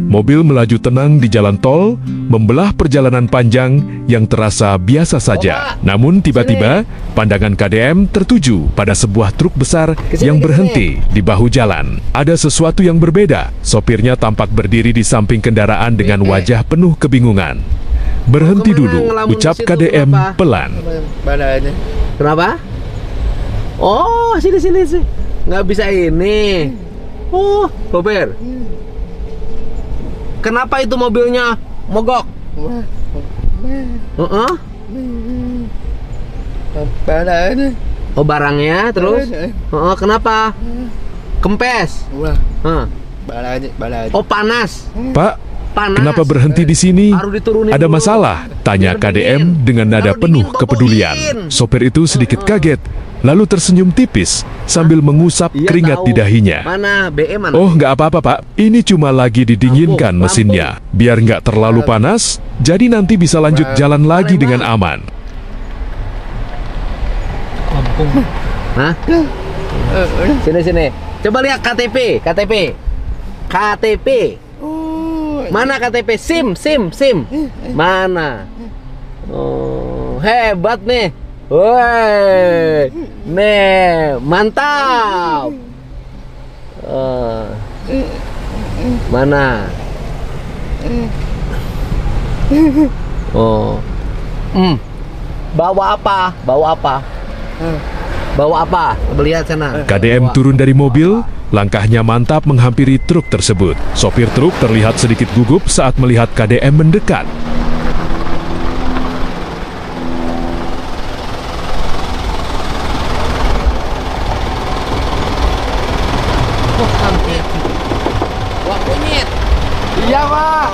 Mobil melaju tenang di jalan tol, membelah perjalanan panjang yang terasa biasa saja. Namun tiba-tiba, pandangan KDM tertuju pada sebuah truk besar yang berhenti di bahu jalan. Ada sesuatu yang berbeda. Sopirnya tampak berdiri di samping kendaraan dengan wajah penuh kebingungan. Berhenti dulu, ucap KDM pelan. Kenapa? Oh, sini. Nggak bisa ini. Oh, Kober. Kenapa itu mobilnya mogok? Oh, barangnya terus? Kenapa? Kempes? Oh, panas? Pak, Panas. kenapa berhenti di sini? Harus diturunin Ada dulu. masalah? Tanya KDM dengan nada Kalau penuh dingin, kepedulian. boboin. Sopir itu sedikit kaget, lalu tersenyum tipis sambil mengusap Iya, keringat tahu. di dahinya. Mana BM mana? Oh, nggak apa-apa, Pak. Ini cuma lagi didinginkan Lampung. mesinnya. Biar nggak terlalu panas, jadi nanti bisa lanjut jalan lagi dengan aman. Hah? Sini. Coba lihat KTP. Mana KTP? SIM. Mana? Oh, hebat nih. Woi, nih mantap. Mana? Oh, bawa apa? Coba lihat sana. KDM turun dari mobil, langkahnya mantap menghampiri truk tersebut. Sopir truk terlihat sedikit gugup saat melihat KDM mendekat. Bawa kunyit. Iya, Pak.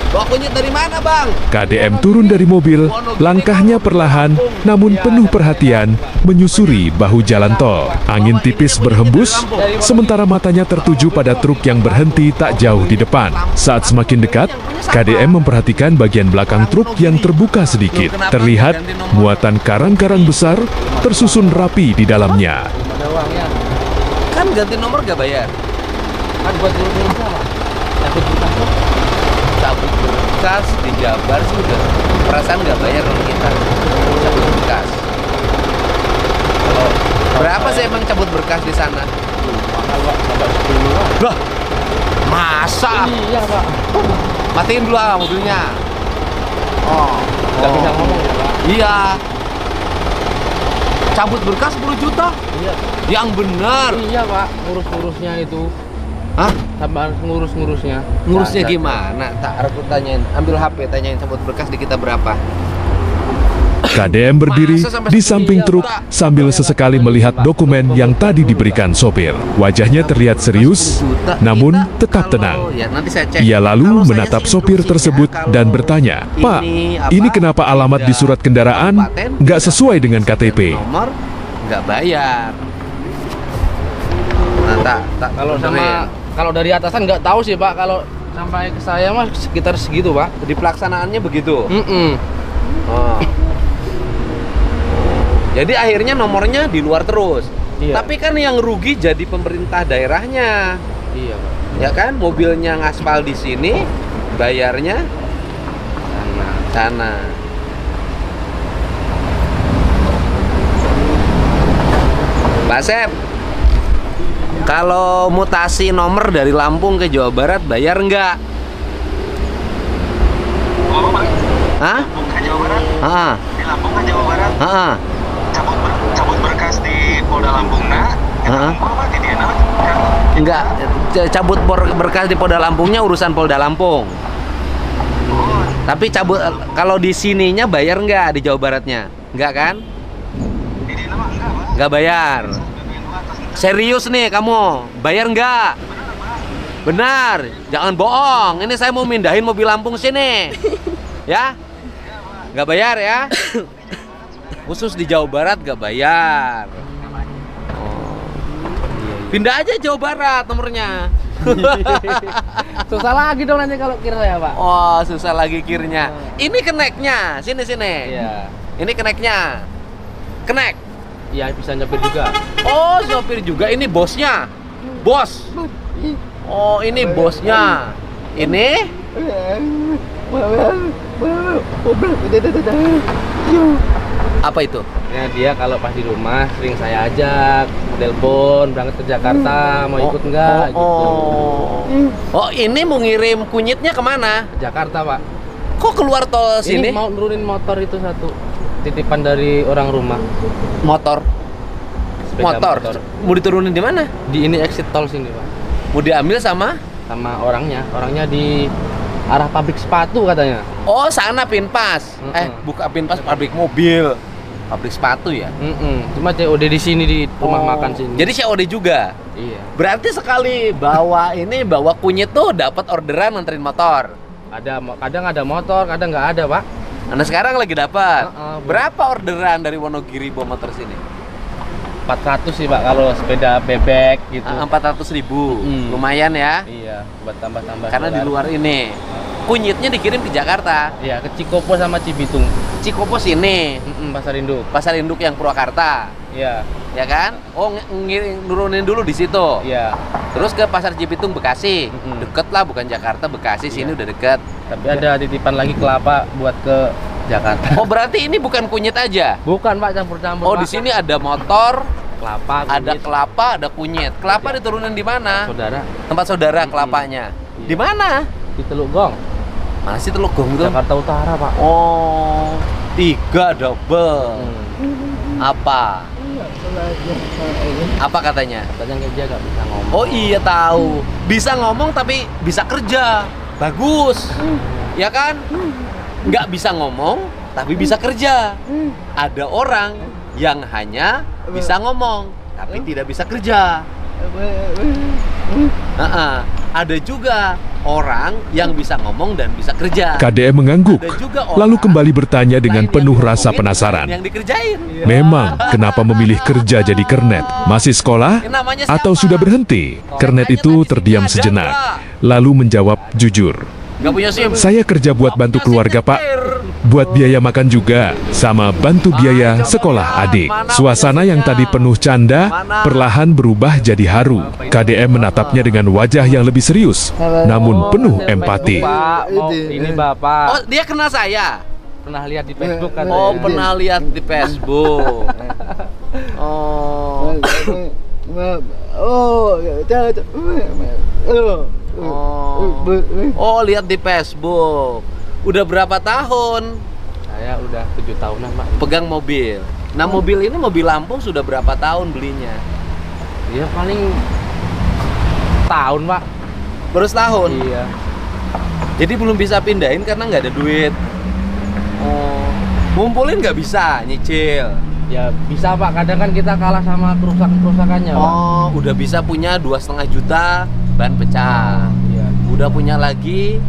Bawa kunyit dari mana, Bang? KDM turun dari mobil, langkahnya perlahan namun penuh perhatian menyusuri bahu jalan tol. Angin tipis berhembus, sementara matanya tertuju pada truk yang berhenti tak jauh di depan. Saat semakin dekat, KDM memperhatikan bagian belakang truk yang terbuka sedikit. Terlihat muatan karang-karang besar tersusun rapi di dalamnya. Mana uangnya? Kan ganti nomor gak bayar. Kan buat turun salah. Cabut berkas di Jabar sih udah. Perasaan gak bayar kalau kita cabut berkas. Kalau berapa sih emang cabut berkas di sana? Mahal, Pak, sampai 10 lah. Lah, masa? Iya, Pak. Matiin dulu mobilnya. Nggak bisa ngomong ya, Pak. Iya. Cabut berkas 10 juta? Iya. Yang benar. Iya, Pak. Ngurus-ngurusnya itu. Hah? Sampai harus ngurus-ngurusnya. Ngurusnya Nggak, gimana? Tak aku tanyain. Ambil HP, tanyain cabut berkas di kita berapa. KDM berdiri di samping truk sambil sesekali melihat dokumen yang tadi diberikan sopir. Wajahnya terlihat serius, namun tetap tenang. Ya, nanti saya cek. Ia lalu Kalau saya menatap sih sopir instruksinya, tersebut kalau dan bertanya, "Pak, apa, ini kenapa alamat di surat kendaraan paten, nggak sesuai dengan KTP?" Nomor nggak bayar. Nah, tak Kalau dari atasan nggak tahu sih, Pak. Kalau sampai ke saya mah sekitar segitu, Pak. di pelaksanaannya begitu. Oh. Jadi akhirnya nomornya di luar terus. Iya. Tapi kan yang rugi jadi pemerintah daerahnya. Iya, Pak. Ya kan, mobilnya ngaspal di sini, bayarnya sana. Pak Sep, kalau mutasi nomor dari Lampung ke Jawa Barat bayar nggak? Hah? Lampung ke Jawa Barat, Ah, di Lampung ke Jawa Barat, ah, cabut berkas di Polda Lampung Heeh. apa di dia kan? enggak. Cabut berkas di Polda Lampungnya urusan Polda Lampung. Tapi cabut kalau di sininya bayar nggak di Jawa Baratnya? Nggak kan? Di dia mah enggak, Pak. Nggak bayar. Serius nih kamu, bayar nggak? Benar, jangan bohong. Ini saya mau mindahin mobil Lampung sini, ya? Nggak bayar ya? Khusus di Jawa Barat nggak bayar. Oh. Pindah aja Jawa Barat nomornya. Susah lagi dong nanti kalau kira ya, Pak. Oh, susah lagi kirnya. Ini keneknya, sini. Iya. Ini keneknya, kenek. Iya, bisa nyepir juga. Oh, sopir juga. Ini bosnya, bos. Oh, ini bosnya. Ini apa itu? Ya dia kalau pas di rumah sering saya ajak telepon berangkat ke Jakarta, mau ikut nggak gitu. Oh, ini mau ngirim kunyitnya kemana? Ke Jakarta pak. Kok keluar tol sini? Ini mau nurunin motor itu satu, titipan dari orang rumah. Motor. Sepeda Motor. Mau diturunin di mana? Di ini exit tol sini pak. Mau diambil sama? Sama orangnya di arah pabrik sepatu katanya. Oh, sana Pinpas. Buka Pinpas, pabrik mobil. Pabrik sepatu ya? Cuma COD di sini di rumah makan sini. Jadi COD juga. Iya. Berarti sekali bawa kunyit tuh dapat orderan nganterin motor. Kadang ada motor, kadang nggak ada pak. Nah sekarang lagi dapat. Bu. Berapa orderan dari Wonogiri bawa motor sini? 400 sih pak kalau sepeda bebek gitu. 400.000. Lumayan ya. Iya, buat tambah-tambah. Karena di luar ini kunyitnya dikirim ke Jakarta. Iya, ke Cikopo sama Cibitung. Cikopo sini. Pasar induk. Pasar induk yang Purwakarta. Iya. Ya kan? Oh, nurunin dulu di situ. Iya. Terus ke Pasar Cibitung Bekasi. Deket lah, bukan Jakarta, Bekasi sini udah deket. Tapi ada titipan lagi kelapa buat ke Jakarta. Oh, berarti ini bukan kunyit aja. Bukan pak, campur-campur. Oh, Pak. di sini ada motor, kelapa, ada kunyit. kelapa, ada kunyit. Kelapa diturunin di mana? Saudara Tempat saudara kelapanya. Iya. Di mana? di Teluk Gong, Mana sih Teluk Gong itu? Jakarta Utara pak. Oh, 3 double. Apa? Apa katanya? Katanya kerja nggak bisa ngomong. Oh iya tahu. Bisa ngomong tapi bisa kerja. Bagus. Ya kan? Nggak bisa ngomong tapi bisa kerja. Ada orang yang hanya bisa ngomong tapi tidak bisa kerja. Ada juga orang yang bisa ngomong dan bisa kerja. KDM mengangguk, Ada juga orang lalu kembali bertanya dengan lain yang penuh rasa ngomongin penasaran. yang dikerjain. Memang, kenapa memilih kerja jadi kernet? Masih sekolah? Ini namanya Atau siapa? sudah berhenti? Kernet itu terdiam sejenak, lalu menjawab jujur. Nggak punya SIM. Saya kerja buat bantu keluarga, Pak. Buat biaya makan juga, sama bantu biaya sekolah adik. Suasana yang tadi penuh canda, perlahan berubah jadi haru. KDM menatapnya dengan wajah yang lebih serius, namun penuh empati. Pak, mau ini bapak Oh, dia kenal saya. pernah lihat di Facebook kan? Oh, pernah lihat di Facebook. Oh. Oh, lihat di Facebook. Udah berapa tahun Saya udah 7 tahunan pak. pegang mobil? Nah, mobil ini mobil Lampung sudah berapa tahun belinya? Iya paling tahun pak. Baru setahun. Iya. Jadi belum bisa pindahin karena nggak ada duit. Oh, ngumpulin nggak bisa, nyicil. Ya bisa pak. Kadang kan kita kalah sama kerusakannya pak. Oh, udah bisa punya 2,5 juta ban pecah. Iya. Udah punya lagi,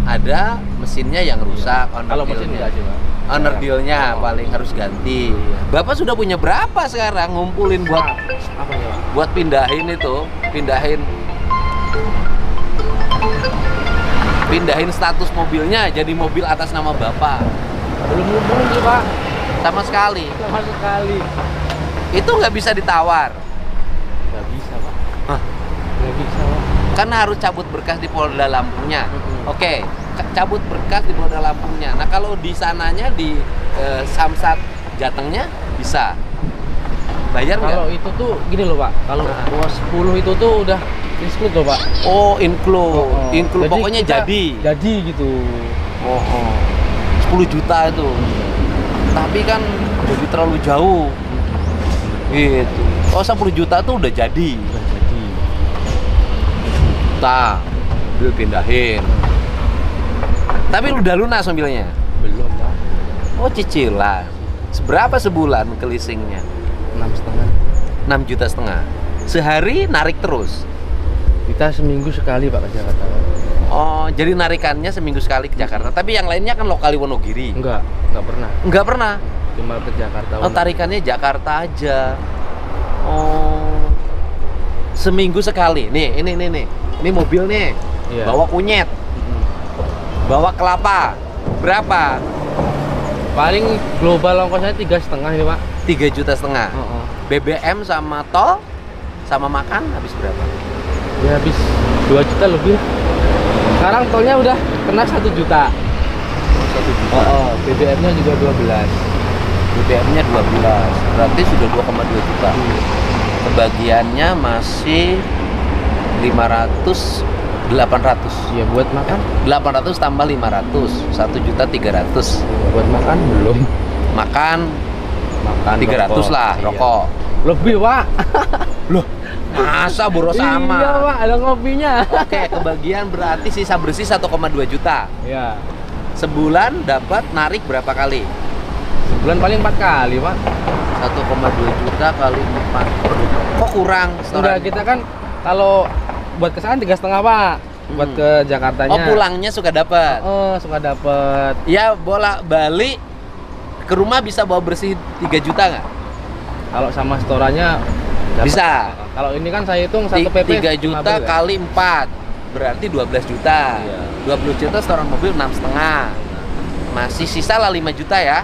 ada mesinnya yang rusak. Kalau mesin enggak sih pak. Owner dealnya Oh. paling harus ganti. Iya. Bapak sudah punya berapa sekarang ngumpulin buat Apa ya pak? buat pindahin status mobilnya jadi mobil atas nama Bapak? Belum ngumpulin sih pak. Sama sekali. Sama sekali. Itu nggak bisa ditawar. Nggak bisa pak. Hah? Nggak bisa pak. Kan harus cabut berkas di Polda Lampungnya. Mm-mm. Oke, cabut berkas di Polda Lampungnya. Nah, kalau di sananya di Samsat Jatengnya bisa. Bayar nggak? Kalau itu tuh gini loh pak. Kalau UAS 10 itu tuh udah include loh pak. Oh, include. Oh. Include Jadi pokoknya kita jadi. Jadi gitu. Oh, 10 juta itu. Tapi kan jadi terlalu jauh. Gitu. Oh, 10 juta tuh udah jadi. Udah jadi. Juta. Mobil pindahin. Tapi udah lunas mobilnya. Belum pak. Oh, cicilan. Seberapa sebulan ke leasingnya? 6,5. 6,5 juta. Sehari narik terus. Kita seminggu sekali pak ke Jakarta pak. Oh, jadi narikannya seminggu sekali ke Jakarta. Tapi yang lainnya kan lokal Wonogiri. Enggak pernah. Enggak pernah. Cuma ke Jakarta. Oh, tarikannya Jakarta aja. Oh. Seminggu sekali. Nih, ini. Ini mobil nih. Iya. Bawa kunyit, bawa kelapa. Berapa? Paling global ongkosnya 3,5 ini pak. 3,5 juta. Oh. BBM sama tol sama makan habis berapa? Ya habis 2 juta lebih. Sekarang tolnya udah kena 1 juta. 1 juta. Oh, BBM-nya juga 12. BBM-nya 12, berarti sudah 2,2 juta. Kebagiannya masih 500, 800. Iya, buat makan. 800 tambah 500, 1.300.000. Buat makan belum. Makan Makan 300 rokok. lah, Iya. rokok. Lebih, Pak. Loh, masa boros sama? Iya, Pak, ada kopinya. Oke, kebagian berarti sisa bersih 1,2 juta. Iya. Sebulan dapat narik berapa kali? Sebulan paling 4 kali, Pak. 1,2 juta kali 4. Kok kurang Enggak, setoran? kita kan kalau buat ke sana 3,5, Pak. Buat ke Jakartanya. Oh, pulangnya suka dapat. Suka dapet. Ya, bolak-balik ke rumah bisa bawa bersih 3 juta nggak? Kalau sama setorannya dapet. Bisa. Kalau ini kan saya hitung 1 PP 3 juta 15 ya. kali 4 berarti 12 juta. Iya. 20 juta setoran mobil 6,5. Masih sisa lah 5 juta ya.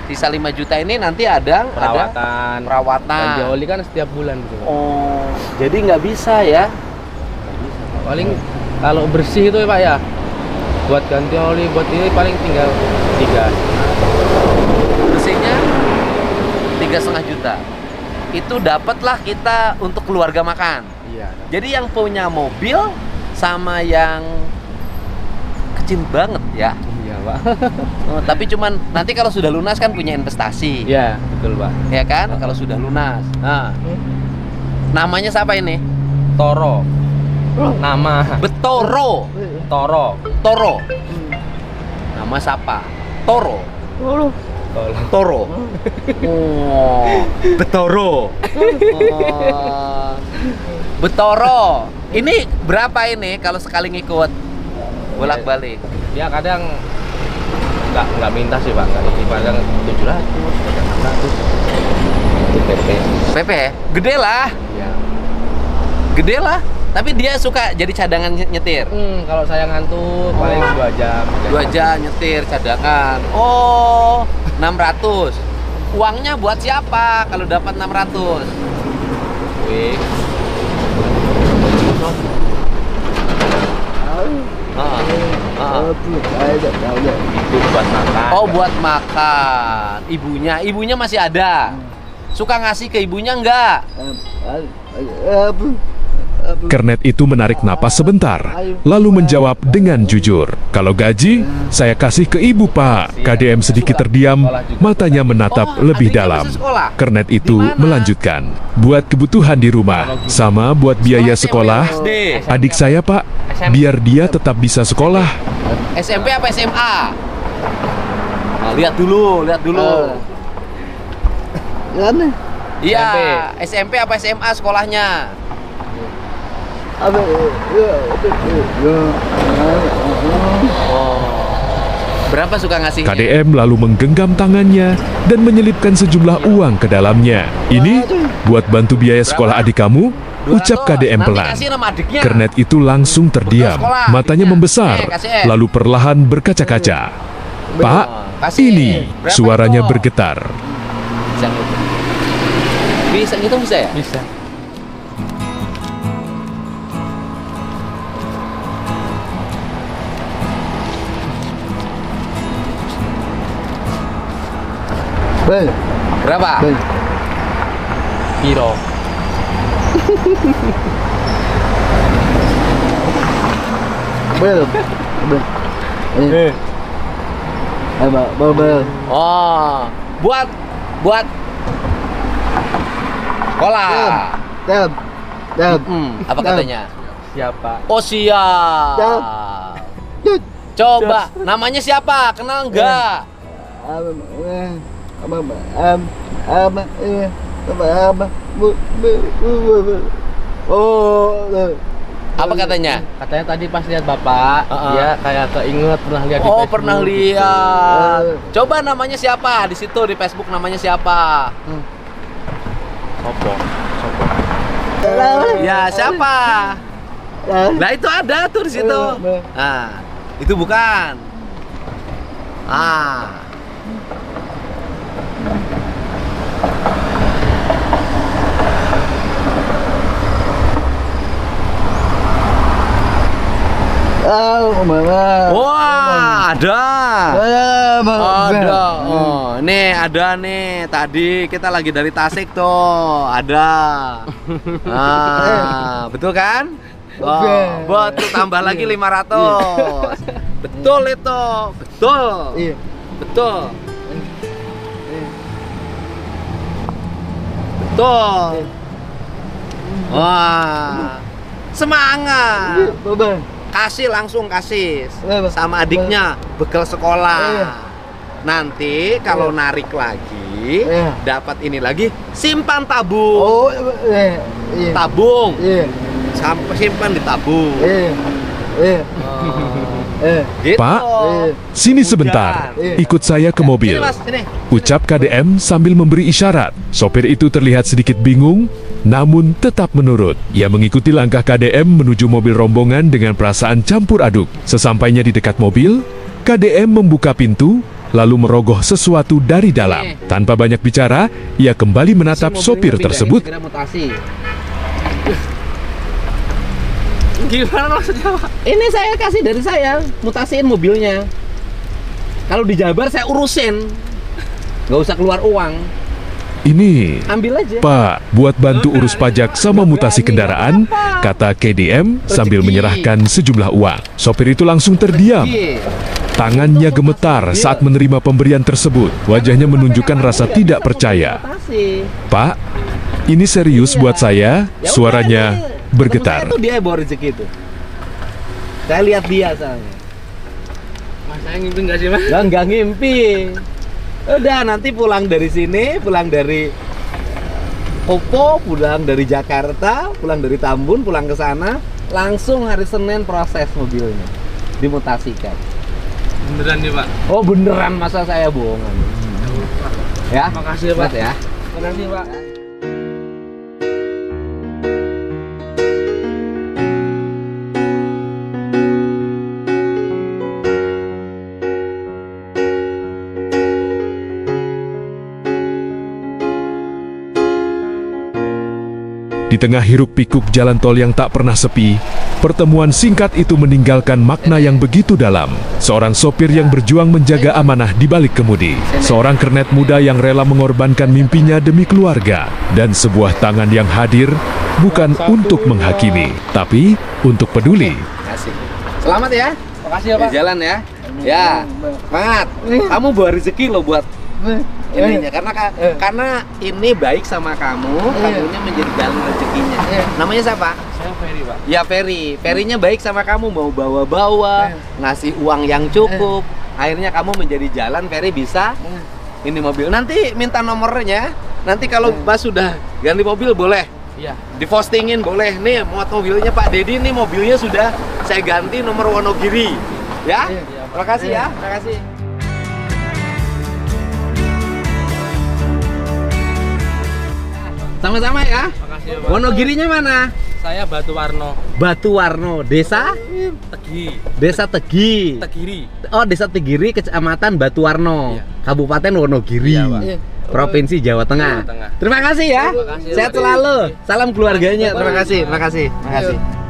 Sisa 5 juta ini nanti ada Perawatan. perawatan. Ganti oli kan setiap bulan gitu, Pak. Oh, jadi nggak bisa ya? Paling kalau bersih itu ya, Pak ya. Buat ganti oli, buat ini paling tinggal 3. Bersihnya 3,5 juta. Itu dapatlah kita untuk keluarga makan. Iya. Jadi yang punya mobil sama yang kecil banget ya. Iya, Pak. Oh, tapi cuman nanti kalau sudah lunas kan punya investasi. Iya, betul, Pak. Ya kan? Kalau sudah lunas. Nah, namanya siapa ini? Toro. Nama Betoro. Toro. Toro. Nama siapa? Toro. Toro. Oh, Betoro. Oh, Betoro. Ini berapa ini kalau sekali ngikut bolak-balik? Dia kadang nggak minta sih, Pak. Kadang 700, kadang 600. Itu PP. PP ya? Gede lah. Ya. Gede lah. Tapi dia suka jadi cadangan nyetir. Kalau saya ngantuk paling 2 jam. 2 jam nyetir cadangan. Oh, 600. Uangnya buat siapa kalau dapat 600? Wih. Itu buat makan. Oh, buat makan. Ibunya masih ada. Suka ngasih ke ibunya enggak? Kernet itu menarik napas sebentar, lalu menjawab dengan jujur, "Kalau gaji, saya kasih ke ibu, Pak." KDM sedikit terdiam, matanya menatap Oh, lebih adiknya dalam. masih sekolah? Kernet itu Di mana? melanjutkan, "Buat kebutuhan di rumah, sama buat biaya sekolah. SD. Adik saya, Pak, biar dia tetap bisa sekolah." SMP apa SMA? Nah, lihat dulu. Iya, SMP apa SMA sekolahnya? Berapa suka ngasihnya? KDM lalu menggenggam tangannya dan menyelipkan sejumlah uang ke dalamnya. "Ini buat bantu biaya sekolah adik kamu," ucap KDM Nanti pelan. kasih nama adiknya. Kernet itu langsung terdiam, sekolah, matanya adiknya. membesar, Kasih. lalu perlahan berkaca-kaca. "Pak, Kasih. ini," Berapa suaranya itu? bergetar. Bisa gitu bisa ya? Bisa. Berapa? Piro. Oh, buat sekolah. Apa katanya? Siapa? Oh, siap. Coba, namanya siapa? Kenal enggak? Apa katanya? Katanya tadi pas lihat Bapak, dia kayak keinget pernah lihat di Oh, Facebook pernah gitu. lihat. Coba namanya siapa? Di situ di Facebook namanya siapa? Sopo. Ya, siapa? Nah, itu ada tuh di situ. Nah, itu bukan. Ah. Wah, ada. Ada. Oh, nih ada nih. Tadi kita lagi dari Tasik tuh. Ada. Ah, betul kan? Oh, betul, tambah lagi 500. Betul itu. Betul. Betul. Betul. Wah. Semangat. Kasih langsung kasih sama adiknya bekal sekolah. Nanti kalau narik lagi dapat ini lagi, simpan tabung. Tabung. Sampai simpan di tabung. Gitu. Pak, sini sebentar. Ikut saya ke mobil. Sini, Mas, sini. Ucap KDM sambil memberi isyarat. Sopir itu terlihat sedikit bingung, namun tetap menurut. Ia mengikuti langkah KDM menuju mobil rombongan dengan perasaan campur aduk. Sesampainya di dekat mobil, KDM membuka pintu, lalu merogoh sesuatu dari dalam. Tanpa banyak bicara, ia kembali menatap sopir tersebut. Gimana maksudnya, Pak? Ini saya kasih dari saya, mutasiin mobilnya. Kalau di Jabar saya urusin, nggak usah keluar uang. Ini, Ambil aja. Pak, buat bantu urus pajak sama mutasi kendaraan, kata KDM sambil menyerahkan sejumlah uang. Sopir itu langsung terdiam. Tangannya gemetar saat menerima pemberian tersebut. Wajahnya menunjukkan rasa tidak percaya. Pak, ini serius buat saya, suaranya bergetar. Itu dia bawa rezeki itu. Saya lihat dia soalnya. Mas, saya ngimpi nggak sih, Mas? Nggak ngimpi. Udah, nanti pulang dari sini, pulang dari Kopo, pulang dari Jakarta, pulang dari Tambun, pulang ke sana, langsung hari Senin proses mobilnya, dimutasikan. Beneran nih, Pak? Oh beneran, masa saya bohongan? Ya, Makasih ya, Pak. Mas, ya. Makasih, Pak. Di tengah hiruk pikuk jalan tol yang tak pernah sepi, pertemuan singkat itu meninggalkan makna yang begitu dalam. Seorang sopir yang berjuang menjaga amanah di balik kemudi. Seorang kernet muda yang rela mengorbankan mimpinya demi keluarga. Dan sebuah tangan yang hadir bukan untuk menghakimi, tapi untuk peduli. Kasih. Selamat ya. Makasih ya, Pak. Di jalan ya. Ya, semangat. Kamu bawa rezeki loh buat ininya, karena ini baik sama kamu, kamunya menjadi jalan rezekinya. Namanya siapa? Saya Ferry, Pak. Ya Ferry. Ferrynya baik sama kamu, mau bawa-bawa, ngasih uang yang cukup. Akhirnya kamu menjadi jalan, Ferry bisa ini mobil. Nanti minta nomornya. Nanti kalau Mas sudah ganti mobil boleh. Iya. Dipostingin boleh. Nih mobilnya Pak Dedi, nih mobilnya sudah saya ganti nomor Wonogiri. Ya? Terima kasih ya. Terima kasih. Sama-sama ya. Makasih ya, Pak. Wonogirinya mana? Saya Batu Warno. Batu Warno, desa? Tegi. Desa Tegi. Tegiri. Oh, Desa Tegiri, Kecamatan Batu Warno, Iya. Kabupaten Wonogiri, Iya, Pak. Provinsi Jawa Tengah. Jawa Tengah. Terima kasih ya. Terima kasih, Sehat Pak. selalu. Salam keluarganya. Terima Terima kasih, kasih. Terima kasih. Terima kasih.